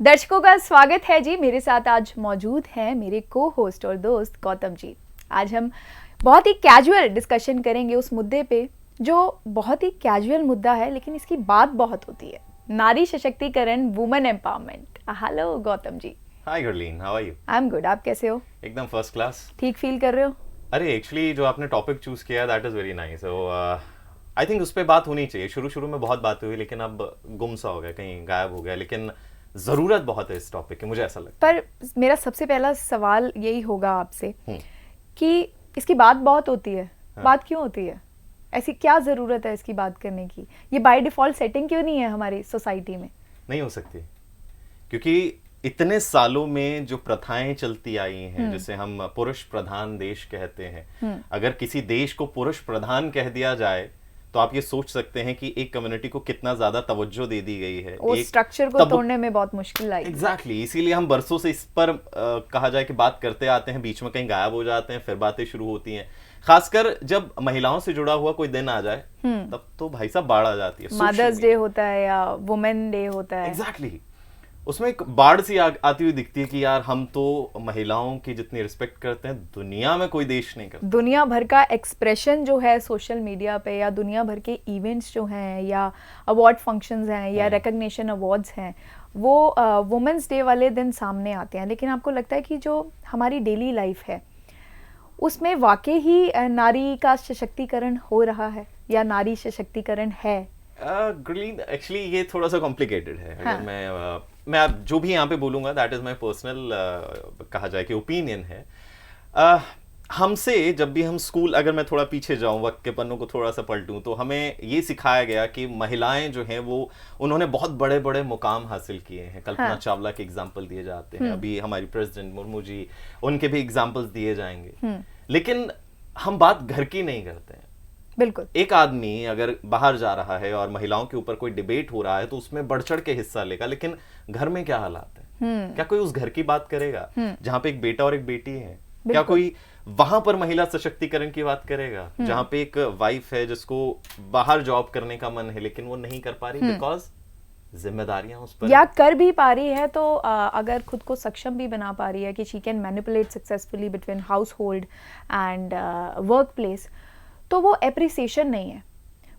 दर्शकों का स्वागत है जी। मेरे साथ आज मौजूद हैं मेरे को होस्ट और दोस्त गौतम जी। आज हम बहुत ही कैजुअल डिस्कशन करेंगे उस मुद्दे पे जो बहुत ही कैजुअल मुद्दा है, लेकिन इसकी बात बहुत होती है। नारी सशक्तिकरण, women empowerment. Hello Gautam ji. Hi Gurleen, how are you? I am good, आप कैसे हो? एकदम फर्स्ट क्लास। ठीक फील कर रहे हो? अरे एक्चुअली जो आपने टॉपिक चूज किया that is very nice. So I think उस पे बात होनी चाहिए। शुरू में बहुत बात हुई, लेकिन अब गुम सा हो गया, कहीं गायब हो गया। लेकिन जरूरत बहुत है इस टॉपिक की, मुझे ऐसा लगता है। पर मेरा सबसे पहला सवाल यही होगा आपसे कि इसकी बात बहुत होती है। हाँ। बात क्यों होती है? ऐसी क्या जरूरत है इसकी बात करने की? ये बाय डिफॉल्ट सेटिंग क्यों नहीं है हमारी सोसाइटी में? नहीं हो सकती, क्योंकि इतने सालों में जो प्रथाएं चलती आई हैं, जिसे हम पुरुष प्रधान देश कहते हैं, अगर किसी देश को पुरुष प्रधान कह दिया जाए तो आप ये सोच सकते हैं कि एक कम्युनिटी को कितना ज्यादा तवज्जो दे दी गई है। उस स्ट्रक्चर को तोड़ने में बहुत मुश्किल आई। एग्जैक्टली, इसीलिए हम बरसों से इस पर कहा जाए कि बात करते आते हैं, बीच में कहीं गायब हो जाते हैं, फिर बातें शुरू होती हैं। खासकर जब महिलाओं से जुड़ा हुआ कोई दिन आ जाए तब तो भाई साहब बाढ़ आ जाती है। मदर्स डे होता है या वुमेन डे होता है, एग्जैक्टली उसमें एक बाढ़ सी आती हुई दिखती है कि यार हम तो महिलाओं की जितनी रिस्पेक्ट करते हैं दुनिया में कोई देश नहीं करता। दुनिया भर का एक्सप्रेशन जो है सोशल मीडिया पे, या दुनिया भर के इवेंट्स जो हैं, या अवार्ड फंक्शंस हैं, या रिकग्निशन अवार्ड्स हैं, वो वुमेंस डे वाले दिन सामने आते हैं। लेकिन आपको लगता है कि जो हमारी डेली लाइफ है उसमें वाकई ही नारी का सशक्तिकरण हो रहा है या नारी सशक्तिकरण है? एक्चुअली ये थोड़ा सा कॉम्प्लिकेटेड है। हाँ. अगर मैं अब जो भी यहाँ पे बोलूंगा दैट इज माय पर्सनल कहा जाए कि ओपिनियन है। हमसे जब भी हम स्कूल, अगर मैं थोड़ा पीछे जाऊं, वक्त के पन्नों को थोड़ा सा पलटूं, तो हमें ये सिखाया गया कि महिलाएं जो हैं वो उन्होंने बहुत बड़े बड़े मुकाम हासिल किए हैं। कल्पना हाँ. चावला के एग्जाम्पल दिए जाते हैं, अभी हमारी प्रेसिडेंट मुर्मू जी, उनके भी एग्जाम्पल्स दिए जाएंगे। लेकिन हम बात घर की नहीं करते हैं। बिल्कुल। एक आदमी अगर बाहर जा रहा है और महिलाओं के ऊपर कोई डिबेट हो रहा है तो उसमें बढ़ चढ़ के हिस्सा लेगा, लेकिन घर में क्या हालात है? क्या कोई उस घर की बात करेगा जहां पे एक बेटा और एक बेटी है? क्या कोई वहां पर महिला सशक्तिकरण की बात करेगा जहां पे एक वाइफ है जिसको बाहर जॉब करने का मन है लेकिन वो नहीं कर पा रही बिकॉज जिम्मेदारियां उस पर, या कर भी पा रही है तो अगर खुद को सक्षम भी बना पा रही है कि she can manipulate successfully between house hold and work place, तो वो एप्रिसिएशन नहीं है।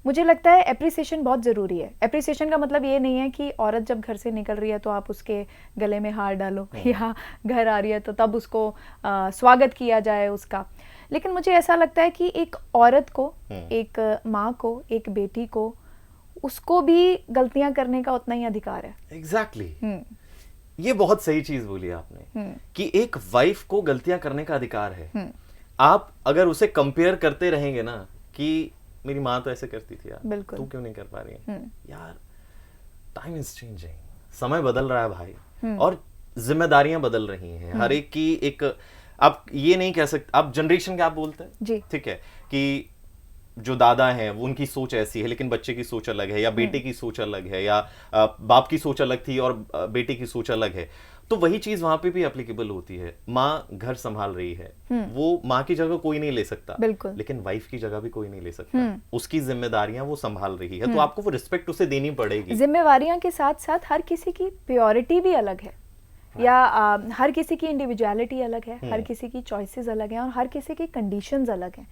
मुझे लगता है एप्रिसिएशन बहुत ज़रूरी है। एप्रिसिएशन का मतलब ये नहीं है कि औरत जब घर से निकल रही है तो आप उसके गले में हार डालो, या घर आ रही है तो तब उसको स्वागत किया जाए उसका। लेकिन मुझे ऐसा लगता है कि एक औरत को, एक माँ को, एक बेटी को, उसको भी गलतियां करने का उतना ही अधिकार है। एग्जैक्टली ये बहुत सही चीज बोली आपने कि एक वाइफ को गलतियां करने का अधिकार है। आप अगर उसे कंपेयर करते रहेंगे ना कि मेरी माँ तो ऐसे करती थी यार, तू क्यों नहीं कर पा रही है? यार टाइम इज चेंजिंग, समय बदल रहा है भाई, और जिम्मेदारियां बदल रही हैं हर एक की। एक आप ये नहीं कह सकते, आप जनरेशन क्या बोलते हैं, ठीक है, कि जो दादा हैं वो उनकी सोच ऐसी है लेकिन बच्चे की सोच अलग है, या बेटे की सोच अलग है, या बाप की सोच अलग थी और बेटे की सोच अलग है। तो वही चीज वहां पे भी एप्लीकेबल होती है। माँ घर संभाल रही है, वो माँ की जगह कोई नहीं ले सकता, लेकिन वाइफ की जगह भी कोई नहीं ले सकता। उसकी जिम्मेदारियां वो संभाल रही है, तो आपको वो रिस्पेक्ट उसे देनी पड़ेगी। जिम्मेवारियां के साथ साथ हर किसी की प्योरिटी भी अलग है, या हर किसी की इंडिविजुअलिटी अलग है, हर किसी की चॉइसेस अलग हैं, और हर किसी की कंडीशंस अलग हैं।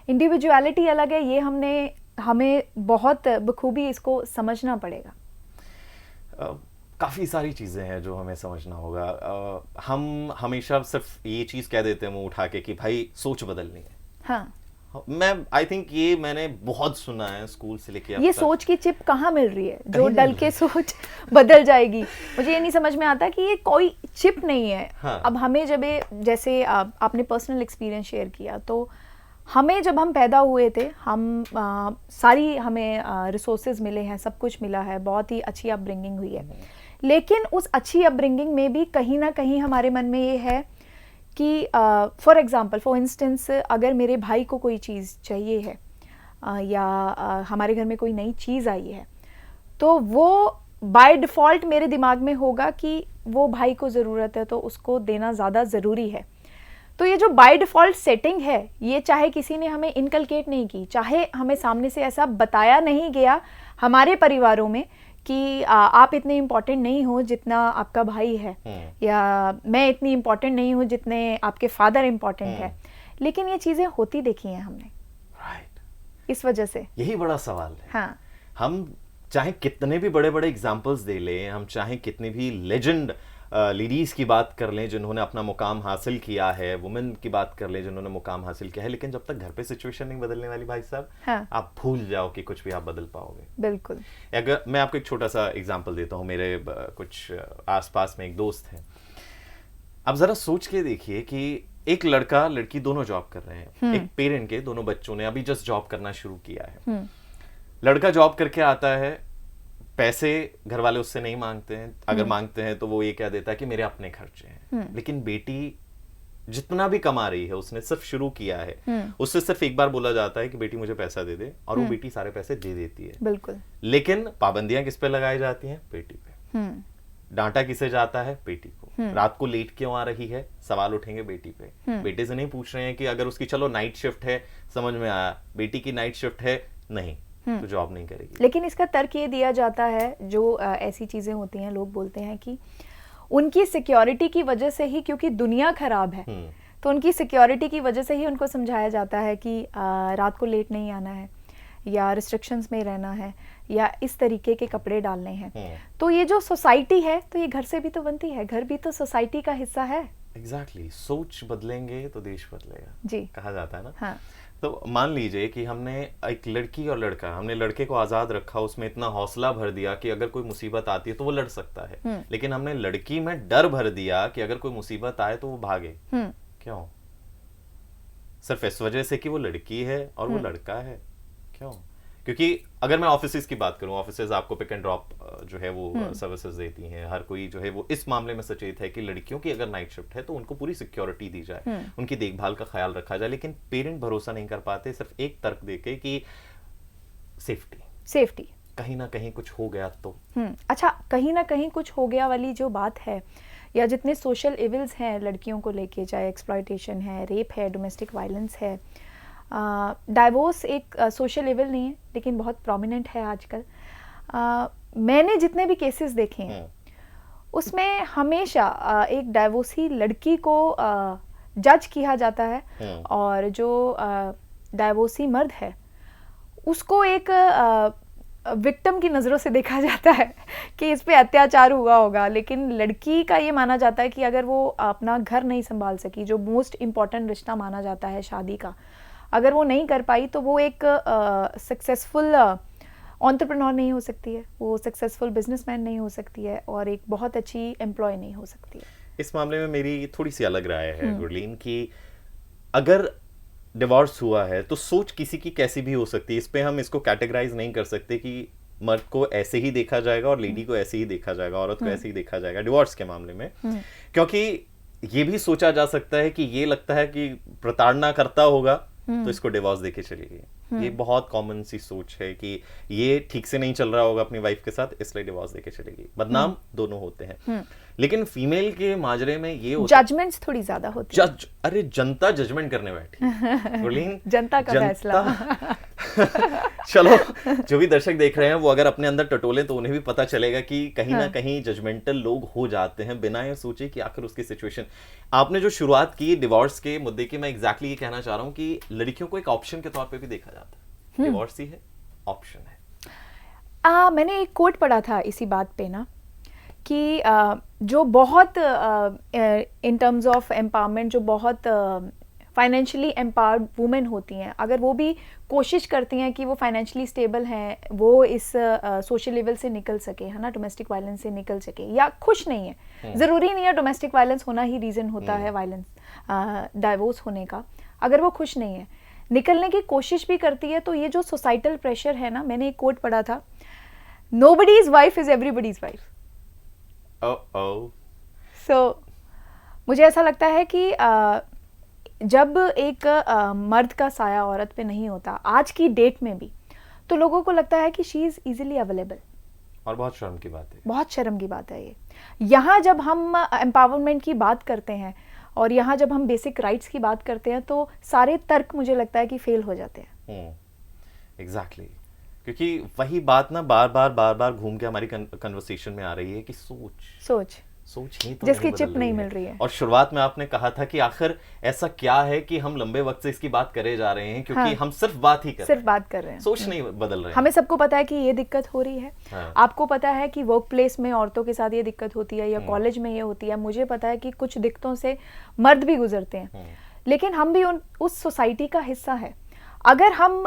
इंडिविजुअलिटी अलग है, ये हमें बहुत बखूबी इसको समझना पड़ेगा। काफ़ी सारी चीज़ें हैं जो हमें समझना होगा। हम हमेशा सिर्फ ये चीज़ कह देते हैं मुंह उठा के कि भाई सोच बदलनी है। हाँ, मैं आई थिंक ये मैंने बहुत सुना है स्कूल से लेके अब ये तक। सोच की चिप कहाँ मिल रही है जो डल के सोच बदल जाएगी? मुझे ये नहीं समझ में आता कि ये कोई चिप नहीं है। हाँ। अब हमें जब जैसे आपने पर्सनल एक्सपीरियंस शेयर किया, तो हमें जब हम पैदा हुए थे, हम सारी हमें रिसोर्सेज मिले हैं, सब कुछ मिला है, बहुत ही अच्छी अपब्रिंगिंग हुई है। लेकिन उस अच्छी अपब्रिंगिंग में भी कहीं ना कहीं हमारे मन में ये है कि फॉर इंस्टेंस अगर मेरे भाई को कोई चीज़ चाहिए है, या हमारे घर में कोई नई चीज़ आई है, तो वो बाय डिफ़ॉल्ट मेरे दिमाग में होगा कि वो भाई को ज़रूरत है तो उसको देना ज़्यादा ज़रूरी है। तो ये जो बाय डिफ़ॉल्ट सेटिंग है, ये चाहे किसी ने हमें इनकलकेट नहीं की, चाहे हमें सामने से ऐसा बताया नहीं गया हमारे परिवारों में कि आप इतने इम्पोर्टेंट नहीं हो जितना आपका भाई है, या मैं इतनी इम्पोर्टेंट नहीं हूँ जितने आपके फादर इम्पोर्टेंट है। लेकिन ये चीज़ें होती देखी हैं हमने, राइट। इस वजह से यही बड़ा सवाल है। हाँ, हम चाहे कितने भी बड़े बड़े एग्जाम्पल्स दे लें, हम चाहे कितनी भी लेजेंड लेडीज की बात कर लें जिन्होंने अपना मुकाम हासिल किया है, वुमेन की बात कर लें जिन्होंने मुकाम हासिल किया है, लेकिन जब तक घर पे सिचुएशन नहीं बदलने वाली भाई साहब, हाँ, आप भूल जाओ कि कुछ भी आप बदल पाओगे। बिल्कुल। अगर मैं आपको एक छोटा सा एग्जांपल देता हूँ, मेरे कुछ आसपास में एक दोस्त है। आप जरा सोच के देखिए कि एक लड़का लड़की दोनों जॉब कर रहे हैं, एक पेरेंट के दोनों बच्चों ने अभी जस्ट जॉब करना शुरू किया है। लड़का जॉब करके आता है, पैसे घर वाले उससे नहीं मांगते हैं, अगर मांगते हैं तो वो ये कह देता है कि मेरे अपने खर्चे हैं। लेकिन बेटी जितना भी कमा रही है, उसने सिर्फ शुरू किया है, उससे सिर्फ एक बार बोला जाता है कि बेटी मुझे पैसा दे दे, और वो बेटी सारे पैसे दे देती है। बिल्कुल। लेकिन पाबंदियां किस पे लगाई जाती हैं? बेटी पे। डांटा किसे जाता है? बेटी को। रात को लेट क्यों आ रही है? सवाल उठेंगे बेटी पे। बेटे से नहीं पूछ रहे हैं कि अगर उसकी चलो नाइट शिफ्ट है, समझ में आया, बेटी की नाइट शिफ्ट है, नहीं तो जॉब नहीं करेगी। लेकिन इसका तर्क ये दिया जाता है, जो ऐसी चीजें होती हैं, लोग बोलते हैं कि उनकी सिक्योरिटी की वजह से ही, क्योंकि दुनिया खराब है, तो उनकी सिक्योरिटी की वजह से ही उनको समझाया जाता है कि रात को लेट नहीं आना है, या रिस्ट्रिक्शंस में रहना है, या इस तरीके के कपड़े डालने हैं। तो ये जो सोसाइटी है, तो ये घर से भी तो बनती है, घर भी तो सोसाइटी का हिस्सा है। एग्जैक्टली। सोच बदलेंगे तो देश बदलेगा जी, कहा जाता है ना। हाँ। तो मान लीजिए कि हमने एक लड़की और लड़का, हमने लड़के को आजाद रखा, उसमें इतना हौसला भर दिया कि अगर कोई मुसीबत आती है तो वो लड़ सकता है, लेकिन हमने लड़की में डर भर दिया कि अगर कोई मुसीबत आए तो वो भागे। क्यों? सिर्फ इस वजह से कि वो लड़की है और वो लड़का है। क्यों? क्योंकि अगर मैं ऑफिसेज की बात करूं, ऑफिसेज आपको पिक एंड ड्रॉप जो है वो सर्विसेज देती हैं। हर कोई जो है वो इस मामले में सचेत है कि लड़कियों की अगर नाइट शिफ्ट है तो उनको पूरी सिक्योरिटी दी जाए, उनकी देखभाल का ख्याल रखा जाए। लेकिन पेरेंट भरोसा नहीं कर पाते, सिर्फ एक तर्क देके कि सेफ्टी, कहीं ना कहीं कुछ हो गया तो। अच्छा, कहीं ना कहीं कुछ हो गया वाली जो बात है, या जितने सोशल इविल्स हैं लड़कियों को लेके, चाहे एक्सप्लॉयटेशन है, रेप है, डोमेस्टिक वायलेंस है, डाइवोर्स एक सोशल इविल नहीं है लेकिन बहुत प्रोमिनेंट है आजकल। मैंने जितने भी केसेस देखे हैं उसमें हमेशा एक डाइवोर्सी लड़की को जज किया जाता है, और जो डाइवोर्सी मर्द है उसको एक विक्टिम की नज़रों से देखा जाता है कि इस पे अत्याचार हुआ होगा। लेकिन लड़की का ये माना जाता है कि अगर वो अपना घर नहीं संभाल सकी, जो मोस्ट इम्पॉर्टेंट रिश्ता माना जाता है शादी का, अगर वो नहीं कर पाई तो वो एक सक्सेसफुल एंटरप्रेन्योर नहीं हो सकती है, वो सक्सेसफुल बिजनेसमैन नहीं हो सकती है, और एक बहुत अच्छी एम्प्लॉय नहीं हो सकती है। इस मामले में मेरी थोड़ी सी अलग राय है गुरलीन, कि अगर डिवोर्स हुआ है तो सोच किसी की कैसी भी हो सकती है। इस पे हम इसको कैटेगराइज नहीं कर सकते कि मर्द को ऐसे ही देखा जाएगा और लेडी को ऐसे ही देखा जाएगा, औरत को ऐसे ही देखा जाएगा डिवोर्स के मामले में। क्योंकि ये भी सोचा जा सकता है कि ये लगता है कि प्रताड़ना करता होगा तो इसको डिवोर्स देके चलेगी। ये बहुत कॉमन सी सोच है कि ये ठीक से नहीं चल रहा होगा अपनी वाइफ के साथ, इसलिए डिवोर्स देके चलेगी। बदनाम दोनों होते हैं। लेकिन फीमेल के माजरे में ये जजमेंट्स थोड़ी ज्यादा होती है। अरे जनता जजमेंट करने बैठी जनता का फैसला। चलो, जो भी दर्शक देख रहे हैं वो अगर अपने अंदर टटोले तो उन्हें भी पता चलेगा कि कहीं ना कहीं जजमेंटल लोग हो जाते हैं, बिना ये सोचे कि आखिर उसकी सिचुएशन। आपने जो शुरुआत की डिवोर्स के मुद्दे की, मैं एग्जैक्टली ये कहना चाह रहा हूँ कि लड़कियों को एक ऑप्शन के तौर पे भी देखा जाता है। डिवोर्स ही है, ऑप्शन है। मैंने एक कोट पढ़ा था इसी बात पे ना, कि जो बहुत इन टर्म्स ऑफ एम्पावरमेंट, जो बहुत फाइनेंशियली एम्पावर्ड वुमेन होती हैं, अगर वो भी कोशिश करती हैं कि वो फाइनेंशियली स्टेबल हैं, वो इस सोशल लेवल से निकल सके, है ना, डोमेस्टिक वायलेंस से निकल सके, या खुश नहीं है, ज़रूरी नहीं है डोमेस्टिक वायलेंस होना ही रीज़न होता है वायलेंस डाइवोर्स होने का। अगर वो खुश नहीं है, निकलने की कोशिश भी करती है, तो ये जो सोसाइटल प्रेशर है ना, मैंने एक कोट पढ़ा था, nobody's wife is everybody's wife. So मुझे ऐसा लगता है कि जब एक मर्द का साया औरत पे नहीं होता आज की डेट में भी, तो लोगों को लगता है कि शी इज इजीली अवेलेबल, और बहुत शर्म की बात है। बहुत शर्म की बात है ये। यहाँ जब हम एम्पावरमेंट की बात करते हैं और यहाँ जब हम बेसिक राइट्स की बात करते हैं, तो सारे तर्क मुझे लगता है कि फेल हो जाते हैं। एग्जैक्टली। क्योंकि वही बात ना बार बार घूम के हमारी कन्वर्सेशन में आ रही है कि सोच ही तो जिसकी नहीं चिप बदल नहीं रही मिल रही है। और शुरुआत में आपने कहा था कि आखिर ऐसा क्या है कि हम लंबे वक्त से इसकी बात करे जा रहे हैं, क्योंकि हाँ, हम सिर्फ बात कर रहे हैं, सोच नहीं बदल रहे हैं। हमें सबको पता है कि ये दिक्कत हो रही है। हाँ। आपको पता है कि वर्क प्लेस में औरतों के साथ ये दिक्कत होती है या कॉलेज में ये होती है। मुझे पता है कि कुछ दिक्कतों से मर्द भी गुजरते हैं, लेकिन हम भी उस सोसाइटी का हिस्सा है। अगर हम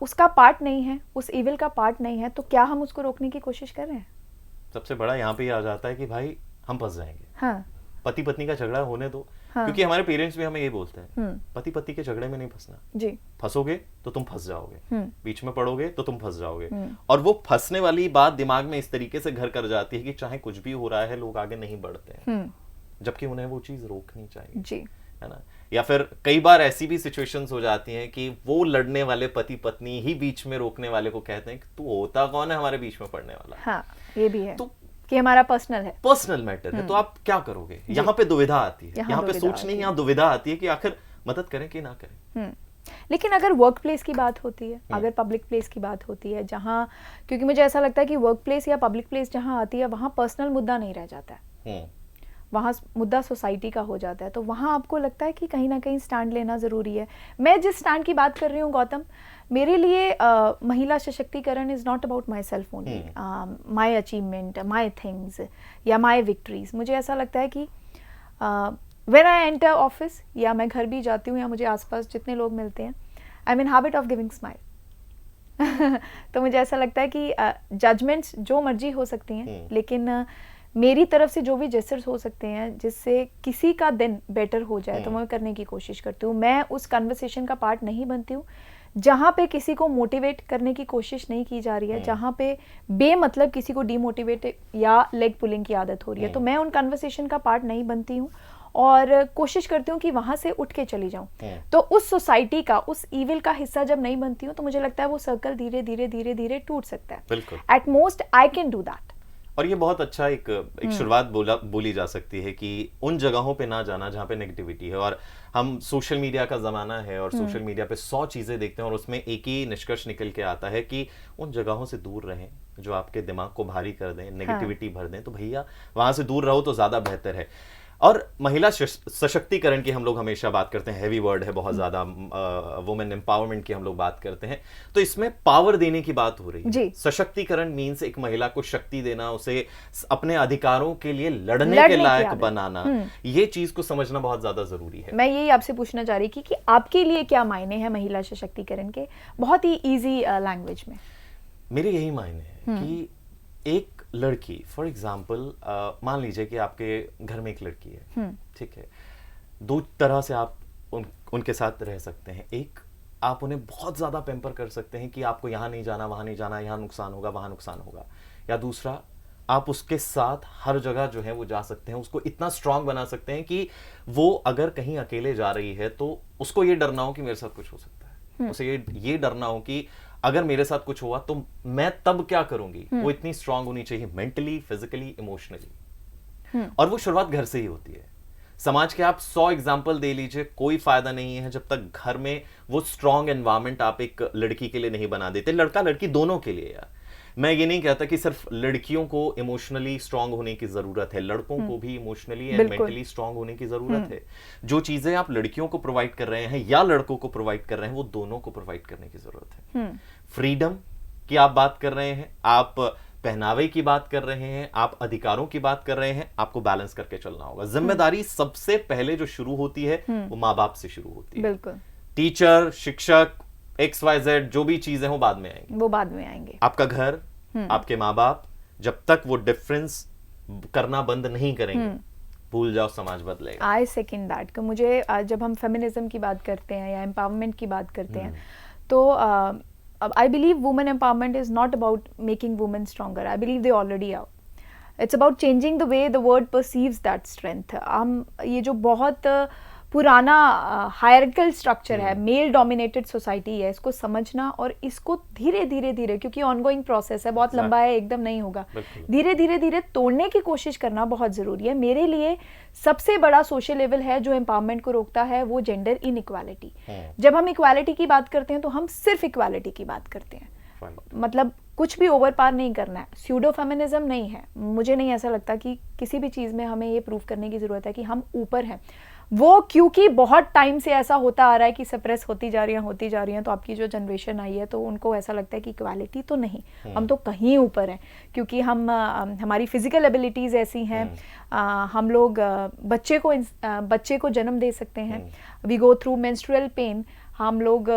उसका पार्ट नहीं है, उस इविल का पार्ट नहीं है, तो क्या हम उसको रोकने की कोशिश कर रहे हैं? सबसे बड़ा यहाँ पे आ जाता है कि भाई हम फंस जाएंगे। हाँ। पति पत्नी का झगड़ा होने दो। हाँ। क्योंकि हमारे पेरेंट्स भी हमें ये बोलते हैं, पति पति के झगड़े में नहीं फंसना जी, फंसोगे तो तुम फंस जाओगे, बीच में पड़ोगे तो तुम फंस जाओगे। और वो फंसने वाली बात दिमाग में इस तरीके से घर कर जाती है कि चाहे कुछ भी हो रहा है लोग आगे नहीं बढ़ते हैं, जबकि उन्हें वो चीज रोकनी चाहिए जी, है ना। या फिर कई बार ऐसी भी सिचुएशंस हो जाती हैं कि वो लड़ने वाले पति पत्नी ही बीच में रोकने वाले को कहते हैं कि तू होता कौन है हमारे बीच में पड़ने वाला। हाँ, ये भी है तो कि हमारा पर्सनल मैटर है, तो आप क्या करोगे? यहाँ पे दुविधा आती है, यहाँ पे सोच नहीं, यहाँ दुविधा आती है कि आखिर मदद करें कि ना करें। लेकिन अगर वर्क प्लेस की बात होती है, अगर पब्लिक प्लेस की बात होती है, जहाँ, क्योंकि मुझे ऐसा लगता है कि वर्क प्लेस या पब्लिक प्लेस जहाँ आती है वहाँ पर्सनल मुद्दा नहीं रह जाता है, वहाँ मुद्दा सोसाइटी का हो जाता है। तो वहाँ आपको लगता है कि कहीं ना कहीं स्टैंड लेना ज़रूरी है। मैं जिस स्टैंड की बात कर रही हूँ गौतम, मेरे लिए महिला सशक्तिकरण is not about my self only, my achievement, my things या माई विक्ट्रीज। मुझे ऐसा लगता है कि व्हेन आई एंटर ऑफिस या मैं घर भी जाती हूँ या मुझे आसपास जितने लोग मिलते हैं, I mean habit of giving smile. तो मुझे ऐसा लगता है कि जजमेंट्स जो मर्जी हो सकती हैं, लेकिन मेरी तरफ से जो भी जेस्चर्स हो सकते हैं जिससे किसी का दिन बेटर हो जाए, तो मैं करने की कोशिश करती हूँ। मैं उस कन्वर्सेशन का पार्ट नहीं बनती हूँ जहाँ पे किसी को मोटिवेट करने की कोशिश नहीं की जा रही है, जहाँ पे बेमतलब किसी को डीमोटिवेट या लेग पुलिंग की आदत हो रही है। तो मैं उन कन्वर्सेशन का पार्ट नहीं बनती हूँ और कोशिश करती हूँ कि वहाँ से उठ के चली जाऊँ। तो उस सोसाइटी का, उस ईविल का हिस्सा जब नहीं बनती हूँ, तो मुझे लगता है वो सर्कल धीरे धीरे धीरे धीरे टूट सकता है। At most I can do that. और ये बहुत अच्छा एक शुरुआत बोली जा सकती है कि उन जगहों पे ना जाना जहाँ पे नेगेटिविटी है। और हम सोशल मीडिया का ज़माना है और सोशल मीडिया पे 100 चीज़ें देखते हैं और उसमें एक ही निष्कर्ष निकल के आता है कि उन जगहों से दूर रहें जो आपके दिमाग को भारी कर दें, नेगेटिविटी भर दें। तो भैया वहाँ से दूर रहो तो ज़्यादा बेहतर है। और महिला सशक्तिकरण की हम लोग हमेशा बात करते हैं, हैवी वर्ड है बहुत ज्यादा, वुमेन एम्पावरमेंट की हम लोग बात करते हैं, तो इसमें पावर देने की बात हो रही है। सशक्तिकरण मीन्स एक महिला को शक्ति देना, उसे अपने अधिकारों के लिए लड़ने के लायक बनाना। ये चीज को समझना बहुत ज्यादा जरूरी है। मैं यही आपसे पूछना चाह रही थी कि आपके लिए क्या मायने हैं महिला सशक्तिकरण के, बहुत ही इजी लैंग्वेज में? मेरे यही मायने हैं कि एक लड़की, फॉर एग्जाम्पल मान लीजिए कि आपके घर में एक लड़की है, ठीक है, दो तरह से आप उनके साथ रह सकते हैं। एक, आप उन्हें बहुत ज्यादा पैम्पर कर सकते हैं कि आपको यहाँ नहीं जाना, वहां नहीं जाना, यहाँ नुकसान होगा, वहां नुकसान होगा। या दूसरा, आप उसके साथ हर जगह जो है वो जा सकते हैं, उसको इतना स्ट्रांग बना सकते हैं कि वो अगर कहीं अकेले जा रही है तो उसको ये डरना हो कि मेरे साथ कुछ हो सकता है, उसे ये डरना हो कि अगर मेरे साथ कुछ हुआ तो मैं तब क्या करूंगी। वो इतनी स्ट्रांग होनी चाहिए मेंटली, फिजिकली, इमोशनली। और वो शुरुआत घर से ही होती है। समाज के आप 100 एग्जाम्पल दे लीजिए, कोई फायदा नहीं है जब तक घर में वो स्ट्रांग एनवायरमेंट आप एक लड़की के लिए नहीं बना देते, लड़का लड़की दोनों के लिए। यार मैं ये नहीं कहता कि सिर्फ लड़कियों को इमोशनली स्ट्रांग होने की जरूरत है, लड़कों को भी इमोशनली एंड मेंटली स्ट्रांग होने की जरूरत है। जो चीजें आप लड़कियों को प्रोवाइड कर रहे हैं या लड़कों को प्रोवाइड कर रहे हैं, वो दोनों को प्रोवाइड करने की जरूरत है। फ्रीडम की आप बात कर रहे हैं, आप पहनावे की बात कर रहे हैं, आप अधिकारों की बात कर रहे हैं, आपको बैलेंस करके चलना होगा। जिम्मेदारी सबसे पहले जो शुरू होती है वो माँ बाप से शुरू होती है। बिल्कुल। टीचर, शिक्षक, XYZ जो भी चीजें हो बाद में आएंगी, वो बाद में आएंगे। आपका घर, आपके माँ बाप, जब तक वो डिफरेंस करना बंद नहीं करेंगे, भूल जाओ, समाज बदलेगा। आई सेकंड दैट। कि मुझे जब हम फेमिनिज्म की बात करते हैं या एम्पावरमेंट की बात करते हैं, तो I believe women empowerment is not about making women stronger. I believe they already are. It's about changing the way the world perceives that strength. हम ये जो बहुत पुराना हायरार्किकल स्ट्रक्चर है, मेल डोमिनेटेड सोसाइटी है, इसको समझना और इसको धीरे धीरे धीरे, क्योंकि ऑनगोइंग प्रोसेस है, बहुत लंबा है, एकदम नहीं होगा, धीरे धीरे धीरे तोड़ने की कोशिश करना बहुत ज़रूरी है। मेरे लिए सबसे बड़ा सोशल लेवल है जो एम्पावरमेंट को रोकता है, वो जेंडर इनइक्वालिटी। जब हम इक्वालिटी की बात करते हैं तो हम सिर्फ इक्वालिटी की बात करते हैं, Right. मतलब कुछ भी ओवर पार नहीं करना है, स्यूडो फेमिनिज्म नहीं है। मुझे नहीं ऐसा लगता कि किसी भी चीज़ में हमें ये प्रूव करने की ज़रूरत है कि हम ऊपर हैं। वो क्योंकि बहुत टाइम से ऐसा होता आ रहा है कि सप्रेस होती जा रही हैं, तो आपकी जो जनरेशन आई है तो उनको ऐसा लगता है कि इक्वालिटी तो नहीं, हम तो कहीं ऊपर हैं, क्योंकि हमारी फिजिकल एबिलिटीज़ ऐसी हैं। हम लोग बच्चे को जन्म दे सकते हैं, we go through menstrual pain, हम लोग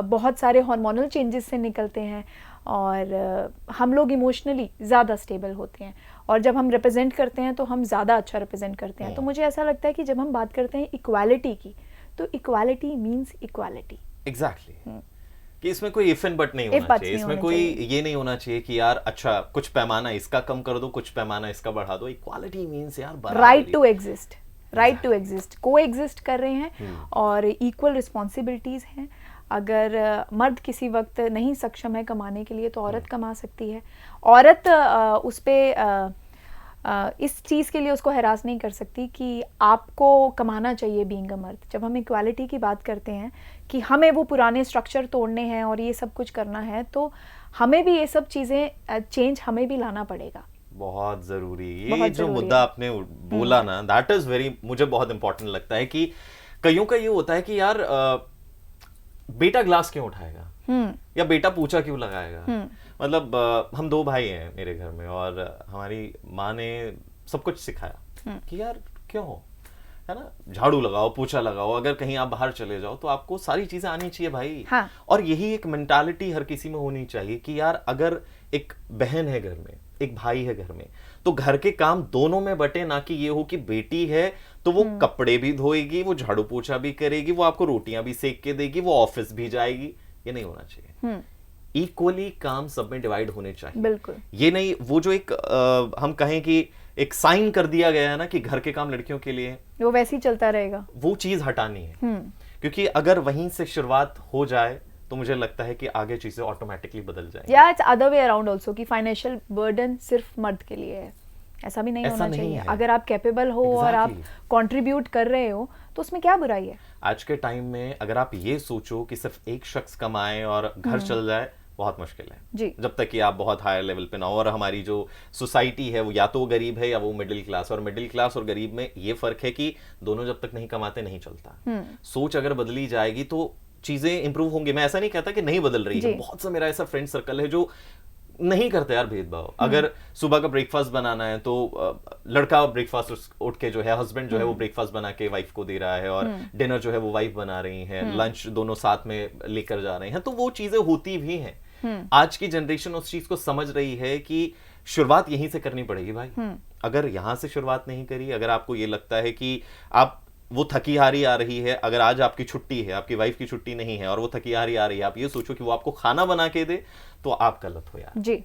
बहुत सारे हार्मोनल चेंजेस से निकलते हैं, और हम लोग इमोशनली ज़्यादा स्टेबल होते हैं, और जब हम रिप्रेजेंट करते हैं तो हम ज़्यादा अच्छा रिप्रेजेंट करते हैं। तो मुझे ऐसा लगता है कि जब हम बात करते हैं इक्वालिटी की, तो इक्वालिटी मीन्स इक्वालिटी। एग्जैक्टली कि इसमें कोई इफ एंड बट नहीं होना चाहिए, इसमें कोई ये नहीं होना चाहिए कि यार अच्छा कुछ पैमाना इसका कम कर दो, कुछ पैमाना इसका बढ़ा दो। इक्वालिटी मीन्स यार right to exist, right to exist, coexist कर रहे हैं और इक्वल रिस्पॉन्सिबिलिटीज़ हैं। अगर मर्द किसी वक्त नहीं सक्षम है कमाने के लिए तो औरत कमा सकती है। औरत उस पर इस चीज़ के लिए उसको हैरास नहीं कर सकती कि आपको कमाना चाहिए बीइंग अ मर्द। जब हम इक्वालिटी की बात करते हैं कि हमें वो पुराने स्ट्रक्चर तोड़ने हैं और ये सब कुछ करना है, तो हमें भी ये सब चीज़ें चेंज हमें भी लाना पड़ेगा। बहुत जरूरी ये जो मुद्दा आपने बोला ना, दैट इज वेरी, मुझे बहुत इंपॉर्टेंट लगता है कि कईयों का ये होता है कि यार बेटा ग्लास क्यों उठाएगा या बेटा पूछा क्यों लगाएगा। मतलब हम 2 भाई हैं मेरे घर में, और हमारी माँ ने सब कुछ सिखाया कि यार क्यों, है ना, झाड़ू लगाओ, पोछा लगाओ, अगर कहीं आप बाहर चले जाओ तो आपको सारी चीजें आनी चाहिए भाई। हाँ। और यही एक मेंटालिटी हर किसी में होनी चाहिए कि यार अगर एक बहन है घर में, एक भाई है घर में, तो घर के काम दोनों में बटे, ना कि ये हो कि बेटी है तो वो कपड़े भी धोएगी, वो झाड़ू पोछा भी करेगी, वो आपको रोटियां भी सेक के देगी, वो ऑफिस भी जाएगी। ये नहीं होना चाहिए। इक्वली काम सब में डिवाइड होने चाहिए। बिल्कुल। ये नहीं वो जो एक हम कहें कि एक साइन कर दिया गया है ना कि घर के काम लड़कियों के लिए, वो वैसे ही चलता रहेगा, वो चीज हटानी है। क्योंकि अगर वहीं से शुरुआत हो जाए तो मुझे लगता है कि आगे चीजें ऑटोमेटिकली बदल जाएंगी। या it's other way around also कि फाइनेंशियल बर्डन सिर्फ मर्द के लिए है, ऐसा भी नहीं होना चाहिए। अगर आप कैपेबल हो और आप कंट्रीब्यूट कर रहे हो तो उसमें क्या बुराई है। आज के टाइम में अगर आप ये सोचो कि सिर्फ एक शख्स कमाए और घर चल जाए, बहुत मुश्किल है जी। जब तक कि आप बहुत हायर लेवल पे ना हो। और हमारी जो सोसाइटी है वो या तो गरीब है या वो मिडिल क्लास, और मिडिल क्लास और गरीब में ये फर्क है कि दोनों जब तक नहीं कमाते नहीं चलता। सोच अगर बदली जाएगी तो चीजें इंप्रूव होंगी। मैं ऐसा नहीं कहता कि नहीं बदल रही है, बहुत सा मेरा ऐसा फ्रेंड सर्कल है जो नहीं करते यार भेदभाव। अगर सुबह का ब्रेकफास्ट बनाना है तो लड़का ब्रेकफास्ट उठ के जो है, हस्बैंड जो है वो ब्रेकफास्ट बना के वाइफ को दे रहा है, और डिनर जो है वो वाइफ बना रही है, लंच दोनों साथ में लेकर जा रहे हैं, तो वो चीजें होती भी हैं। आज की जनरेशन उस चीज को समझ रही है कि शुरुआत यहीं से करनी पड़ेगी भाई। अगर यहां से शुरुआत नहीं करी, अगर आपको ये लगता है कि आप वो थकी हारी आ रही है, अगर आज आपकी छुट्टी है, आपकी वाइफ की छुट्टी नहीं है और वो थकी हारी आ रही है, आप ये सोचो कि वो आपको खाना बना के दे, तो आप गलत हो यार जी।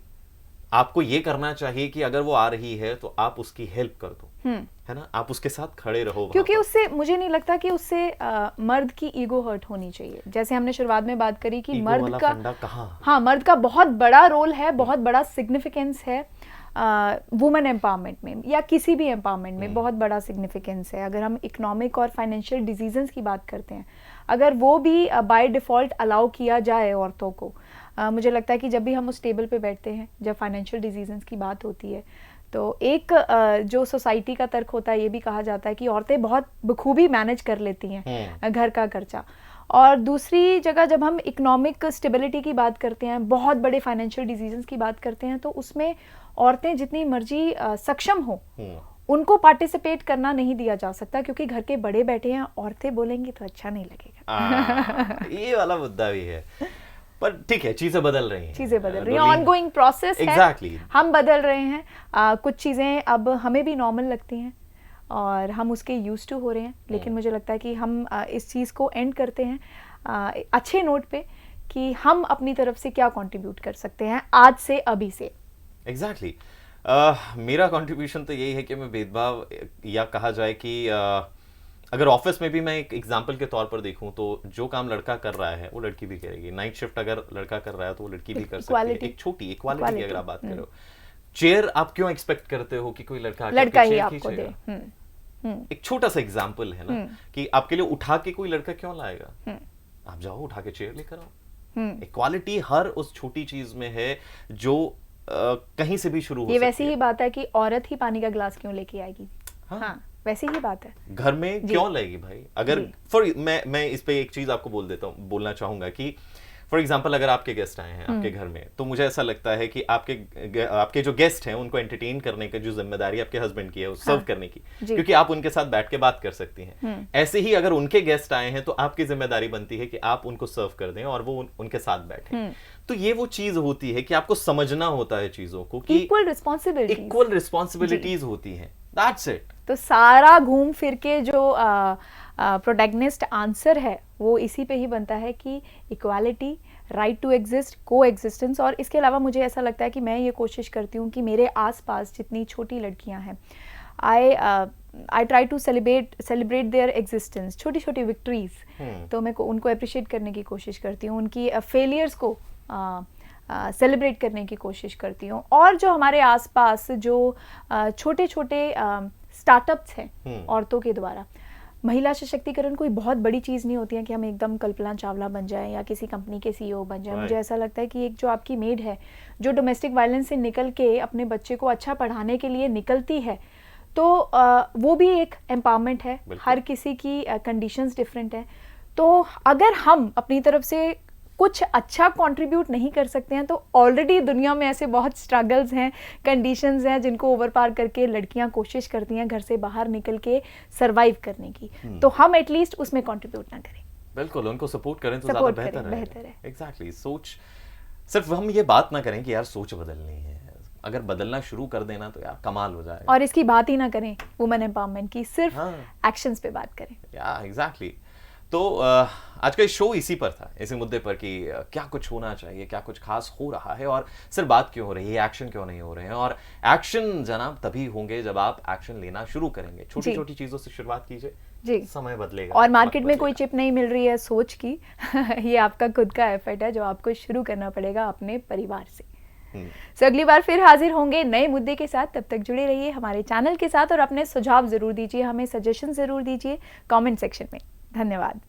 आपको ये करना चाहिए कि अगर वो आ रही है तो आप उसकी हेल्प कर दो, है ना, आप उसके साथ खड़े रहो। क्योंकि उससे मुझे नहीं लगता कि उससे मर्द की ईगो हर्ट होनी चाहिए। जैसे हमने शुरुआत में बात करी कि मर्द का हाँ, मर्द का बहुत बड़ा रोल है, बहुत बड़ा सिग्निफिकेंस है वुमेन एम्पावरमेंट में या किसी भी एम्पावरमेंट में बहुत बड़ा सिग्निफिकेंस है। अगर हम इकोनॉमिक और फाइनेंशियल डिजीजेंस की बात करते हैं, अगर वो भी बाय डिफ़ॉल्ट अलाउ किया जाए औरतों को, मुझे लगता है कि जब भी हम उस टेबल पे बैठते हैं, जब फाइनेंशियल डिजीजेंस की बात होती है, तो एक जो सोसाइटी का तर्क होता है, ये भी कहा जाता है कि औरतें बहुत बखूबी मैनेज कर लेती हैं घर का खर्चा। और दूसरी जगह जब हम इकोनॉमिक स्टेबिलिटी की बात करते हैं, बहुत बड़े फाइनेंशियल डिसीजंस की बात करते हैं, तो उसमें औरतें जितनी मर्जी सक्षम हो उनको पार्टिसिपेट करना नहीं दिया जा सकता, क्योंकि घर के बड़े बैठे हैं, औरतें बोलेंगी तो अच्छा नहीं लगेगा। ये वाला मुद्दा भी है, पर ठीक है, चीजें बदल रही हैं, ऑनगोइंग प्रोसेस है। Exactly. हम बदल रहे हैं, कुछ चीजें अब हमें भी नॉर्मल लगती हैं और हम उसके यूज टू हो रहे हैं। लेकिन मुझे लगता है कि हम इस चीज़ को एंड करते हैं अच्छे नोट पे कि हम अपनी तरफ से क्या कंट्रीब्यूट कर सकते हैं आज से, अभी से। एग्जैक्टली मेरा कंट्रीब्यूशन तो यही है कि मैं भेदभाव, या कहा जाए कि अगर ऑफिस में भी मैं एक एग्जांपल के तौर पर देखूं तो जो काम लड़का कर रहा है वो लड़की भी करेगी। नाइट शिफ्ट अगर लड़का कर रहा है तो वो लड़की भी कर सकती है। एक छोटी इक्वालिटी की अगर आप बात करो, चेयर आप क्यों एक्सपेक्ट करते हो कि कोई लड़का ही आपको दे? एक छोटा सा एग्जाम्पल है ना कि आपके लिए उठा के कोई लड़का क्यों लाएगा? आप जाओ, उठा के चेयर लेकर आओ, इक्वालिटी हर उस छोटी चीज में है जो कहीं से भी शुरू हो ये सकती वैसी है। ही बात है कि औरत ही पानी का गिलास क्यों लेके आएगी। हाँ, वैसी ही बात है। घर में क्यों लाएगी भाई? अगर मैं इस पे एक चीज आपको बोलना चाहूंगा कि फॉर एग्जाम्पल अगर आपके गेस्ट आए हैं आपके घर में, तो मुझे ऐसा लगता है कि आपके जो गेस्ट हैं उनको एंटरटेन करने की जो जिम्मेदारी आपके हस्बैंड की है, सर्व करने की, क्योंकि आप उनके साथ बैठ के बात कर सकती हैं। ऐसे ही अगर उनके गेस्ट आए हैं तो आपकी जिम्मेदारी बनती है कि आप उनको सर्व कर दें और वो उनके साथ बैठे। तो ये वो चीज होती है कि आपको समझना होता है चीजों को कि इक्वल रिस्पॉन्सिबिलिटीज होती हैं। That's it. तो सारा घूम फिर के जो प्रोटैगनिस्ट आंसर है वो इसी पे ही बनता है कि इक्वालिटी, राइट टू एग्जिस्ट, को एग्जिस्टेंस। और इसके अलावा मुझे ऐसा लगता है कि मैं ये कोशिश करती हूँ कि मेरे आसपास जितनी छोटी लड़कियाँ हैं, I try to celebrate their existence, छोटी छोटी विक्ट्रीज। तो मैं उनको अप्रिशिएट करने की कोशिश करती हूँ, उनकी फेलियर्स को सेलिब्रेट करने की कोशिश करती हूँ। और जो हमारे आसपास जो छोटे छोटे स्टार्टअप्स हैं औरतों के द्वारा, महिला सशक्तिकरण कोई बहुत बड़ी चीज़ नहीं होती है कि हम एकदम कल्पना चावला बन जाएं या किसी कंपनी के सीईओ बन जाएं। मुझे ऐसा लगता है कि एक जो आपकी मेड है जो डोमेस्टिक वायलेंस से निकल के अपने बच्चे को अच्छा पढ़ाने के लिए निकलती है, तो वो भी एक एम्पावरमेंट है। हर किसी की कंडीशंस डिफरेंट है। तो अगर हम अपनी तरफ से कुछ अच्छा कंट्रीब्यूट नहीं कर सकते हैं, तो ऑलरेडी दुनिया में ऐसे बहुत स्ट्रगल्स हैं, कंडीशंस हैं जिनको ओवर पार करके लड़कियां कोशिश करती हैं घर से बाहर निकल के सरवाइव करने की। तो हम एटलीस्ट उसमें कंट्रीब्यूट ना करें। बिल्कुल, उनको सपोर्ट करें तो ज्यादा बेहतर है। एग्जैक्टली। सोच, सिर्फ हम ये बात ना करें कि यार सोच बदलनी है, अगर बदलना शुरू कर देना तो यार कमाल हो जाएगा। और इसकी बात ही ना करें वुमेन एम्पावरमेंट की, सिर्फ एक्शंस पे बात करें। या एग्जैक्टली। तो आज का शो इसी पर था, इसी मुद्दे पर कि क्या कुछ होना चाहिए, क्या कुछ खास हो रहा है और सिर्फ बात क्यों हो रही है, एक्शन क्यों नहीं हो रहे हैं। और एक्शन जनाब तभी होंगे जब आप एक्शन लेना शुरू करेंगे। छोटी छोटी चीजों से शुरुआत कीजिए जी, समय बदलेगा। और मार्केट में कोई चिप नहीं मिल रही है सोच की ये आपका खुद का एफर्ट है जो आपको शुरू करना पड़ेगा अपने परिवार से। सो अगली बार फिर हाजिर होंगे नए मुद्दे के साथ। तब तक जुड़े रहिए हमारे चैनल के साथ और अपने सुझाव जरूर दीजिए, हमें सजेशन जरूर दीजिए कमेंट सेक्शन में। धन्यवाद।